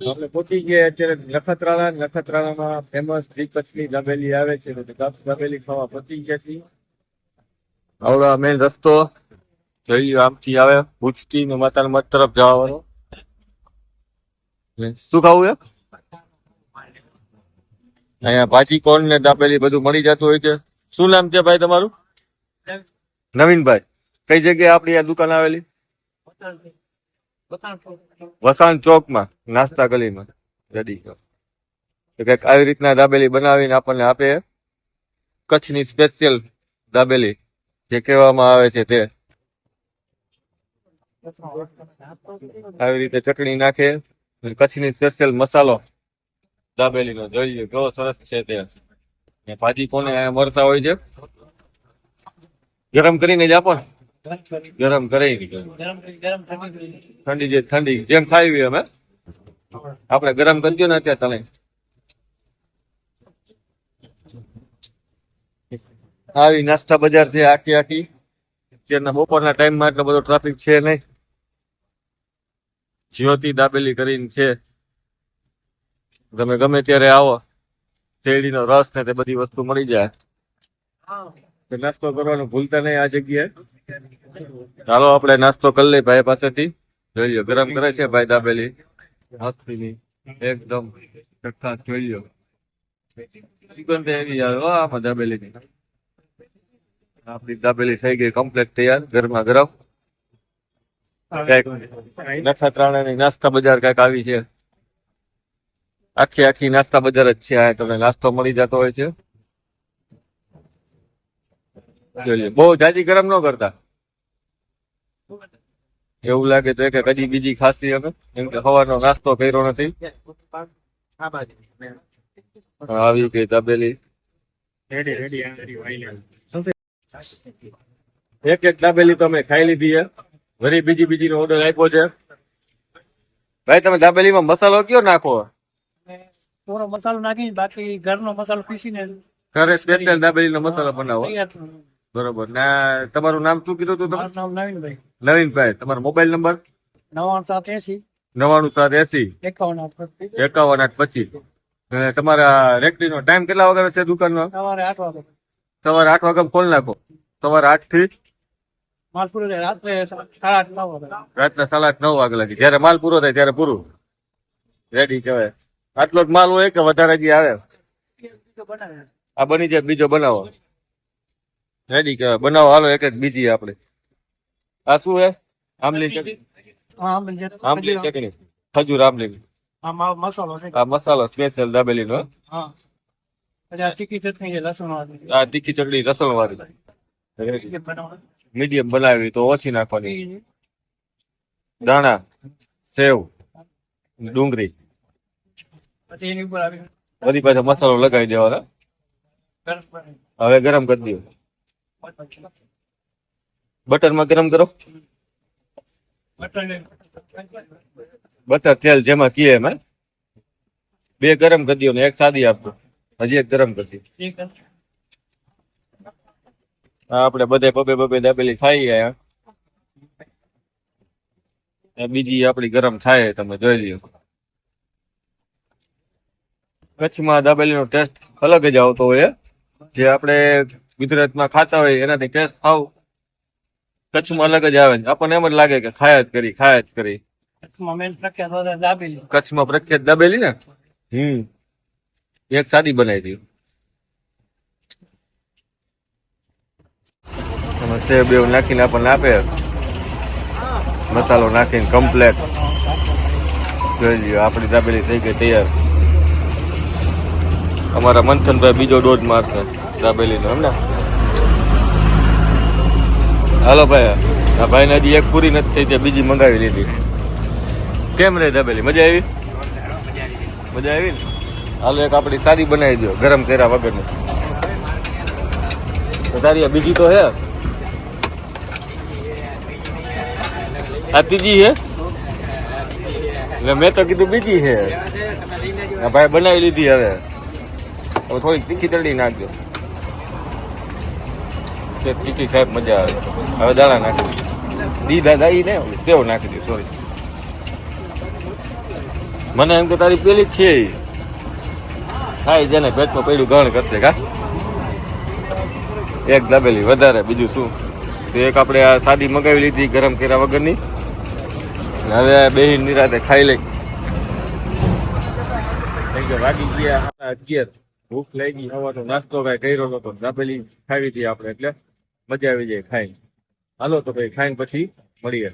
આપણે પહોંચી ગયા અત્યારે નખત્રાણામાં ફેમસ કચ્છની દાબેલી આવે છે તો દાબેલી ખાવા પહોંચી ગયા છીએ. આવડો મેન રસ્તો જોઈ લો, આમથી આવે ભુજથી ને માતાના મઠ તરફ જવાનો. શું ખાવું છે અહીંયા? ભાજી કોણ ને દાબેલી બધું મળી જતું હોય છે. શું નામ છે ભાઈ તમારું? નવીનભાઈ. કઈ જગ્યાએ આપણી આ દુકાન આવેલી? વસાણ ચોકમાં, નાસ્તા ગલીમાં. રેડી તો કઈક આવી રીતના દાબેલી બનાવીને આપણને આપે. કચ્છની સ્પેશિયલ દાબેલી જે કહેવામાં આવે છે તે. આવી રીતે ચટણી નાખે. કચ્છની સ્પેશિયલ મસાલો દાબેલીનો જોઈએ કેવો સરસ છે તે. ભાજી કોને મળતા હોય છે. ગરમ કરીને જ આપો ને. ગરમ કરી ઠંડી ઠંડી જેમ ખાવી અમે આપણે ગરમ કરી દો ને અત્યારે તમે. આવી નાસ્તા બજાર છે આખી અત્યારના બપોરના ટાઈમમાં એટલો બધો ટ્રાફિક છે નહીં. જ્યોતિ દાબેલી કરીને છે. તમે ગમે ત્યારે આવો, શેરડીનો રસ ને તે બધી વસ્તુ મળી જાય. નાસ્તો કરવાનું ભૂલતા નહીં આ જગ્યાએ. ચાલો આપણે નાસ્તો કરી લઈએ ભાઈ પાસેથી. જોઈ લો ગરમ કરે છે ભાઈ દાબેલી હસ્તીની એકદમ ચટખાટ. જોઈ લો ચિકન તો એવી આવે આમાં દાબેલીની. આપણી દાબેલી થઈ ગઈ કમ્પ્લીટ તૈયાર ગરમા ગરમ. નખત્રાણાની નાસ્તા બજાર કઈક આવી છે. આખી નાસ્તા બજાર જ છે. આ તમને નાસ્તો મળી જતો હોય છે. બહુ જાજી ગરમ ન કરતા. એવું લાગે તો કે કદી બીજી ખાસી હવે કેમ કે સવારનો નાસ્તો કર્યો નથી. આવી ગઈ દાબેલી. એક દાબેલી તો અમે ખાઈ લીધી છે. વળી બીજી નો ઓર્ડર આપ્યો છે. ભાઈ તમે દાબેલીમાં મસાલો કયો નાખો? પૂરો મસાલો નાખી બાકી ઘરનો મસાલો પીસીને ઘરે સ્પેશિયલ દાબેલીનો મસાલો બનાવો. બરોબર. ના તમારું નામ શું કીધું તું? મારું નામ નવીનભાઈ. નવીનભાઈ. તમારો મોબાઈલ નંબર? 9780 9978 5125. અને તમારા રેકડીનો ટાઈમ કેટલા વાગ્યાનો છે દુકાનનો? સવારે 8 વાગે. સવારે 8 વાગે ખોલ નાખો. સવારે 8 થી માલ પૂરો થાય રાત્રે 8:30 9 વાગે. રાતના 8:30 9 વાગે લાગી. જયારે માલ પૂરો થાય ત્યારે પૂરું. રેડી કહેવાય. આટલો જ માલ હોય કે વધારે હજી આવે? આ બની જાય બીજો બનાવો. રેડી કહેવાય. બનાવો હાલો એક બીજી આપણે. આ શું હે? આમલી ચટણી. આમલી ચટણી ખજૂર આમલી. મસાલો છે. આ મસાલો સ્પેશિયલ દાબેલીનો. હા. પછી તીખી ચટણી છે લસણ વાળી. આ તીખી ચટણી લસણ વાળી. મીડિયમ બનાવી તો ઓછી નાખવાની. દાણા, સેવ, ડુંગળી. પછી એની ઉપર આવી બધી પાછો મસાલો લગાવી દેવાનો. હવે ગરમ કરી દો. બટરમાં ગરમ કરો. બટર તેલ જેમાં કીએ એમાં 2 ગરમ કરી દો ને 1 સાદી આપજો. હજી 1 ગરમ કરી દો. આપણે બધે બબે દાબેલી ખાઈ ગયા. બીજી આપણી ગરમ થાય તમે જોઈ લ્યો. કચ્છમાં દાબેલીનો ટેસ્ટ અલગ જ આવતો હોય. જે આપણે ગુજરાતમાં ખાતા હોય એનાથી ટેસ્ટ આવ કચ્છમાં અલગ જ આવે. આપણને એમ જ લાગે કે ખાયા જ કરી. કચ્છમાં મેન પ્રખ્યાત દાબેલી. કચ્છમાં પ્રખ્યાત દાબેલી ને. એક સાદી બનાવી દો. સેવ બેવ નાખીને આપણને આપે. મસાલો નાખીને કમ્પ્લેટ. જોઈ લ્યો આપણી દાબેલી થઈ ગઈ તૈયાર. અમારા મંથનભાઈ બીજો ડોઝ મારશે દાબેલીનો એમ ને. હાલો ભાઈ. આ ભાઈને હજી એક પૂરી નથી થઈ ત્યાં બીજી મંગાવી લીધી. કેમ રે દાબેલી? મજા આવી? મજા આવી ને? હાલો એક આપણી સાદી બનાવી દો ગરમ કર્યા વગરની. તારી આ બીજી તો હે. આ ત્રીજી હે એટલે મેં તો કીધું બીજી છે. ભાઈ બનાવી લીધી. હવે થોડીક તીખી ચટણી નાખજો. તીખી ખાય મજા આવે. હવે દાણા નાખી દીધા દાઈ ને સેવ નાખી દો. સોરી મને એમ કે તારી પેલી જ છે ઈ. ખાઈ જેને પેટમાં પડ્યું ગણ કરશે કા એક દાબેલી વધારે બીજું શું તો એક આપણે આ સાદી મગાવી લીધી ગરમ કર્યા વગરની ને હવે બેહી નિરાતે ખાઈ લઈ વાગી ગયા 11 ભૂખ લાગી હવાનો નાસ્તો કઈ કર્યો નતો દાબેલી ખાવી હતી આપણે એટલે મજા આવી જાય ખાઈને હાલો તો ભાઈ ખાઈને પછી મળીએ